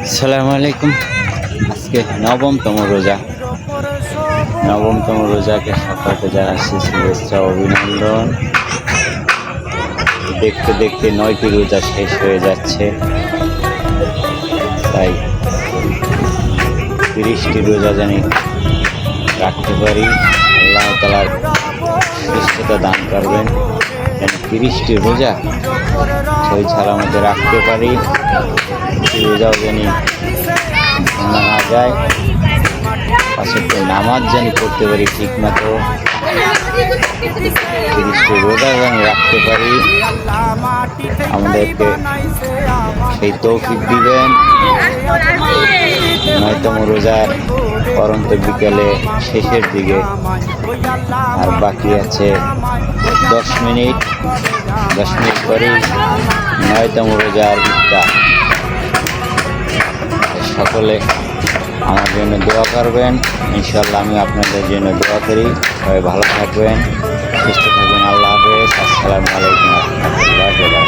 আসসালামু আলাইকুম। আজকে নবমতম রোজা। নবমতম রোজাকে সকলকে জানাচ্ছি শুভেচ্ছা অভিনন্দন। দেখতে দেখতে 9টি রোজা শেষ হয়ে যাচ্ছে, তাই 30টি রোজা জানি রাখতে পারি। আল্লাহ তাআলার সুস্থতা দান করবেন, যেন 30টি রোজা সই সালামতে রাখতে পারি। রোজাও জানি ভাঙা না যায়, পাশে নামাজ জানি পড়তে পারি ঠিক মতো, 30টি রোজা জানি রাখতে পারি। আমাদেরকে সেই তৌফিক দিবেন। 9তম রোজার পরন্ত বিকেলে শেষের দিকে, আর বাকি আছে 10 মিনিট। 10 মিনিট পরেই 9তম রোজার ইফতার। সকলে আমার জন্য দোয়া করবেন, ইনশাআল্লাহ আমি আপনাদের জন্য দোয়া করি। সবাই ভালো থাকবেন, সুস্থ থাকবেন। আল্লাহ হাফেজ। আসসালামু আলাইকুম।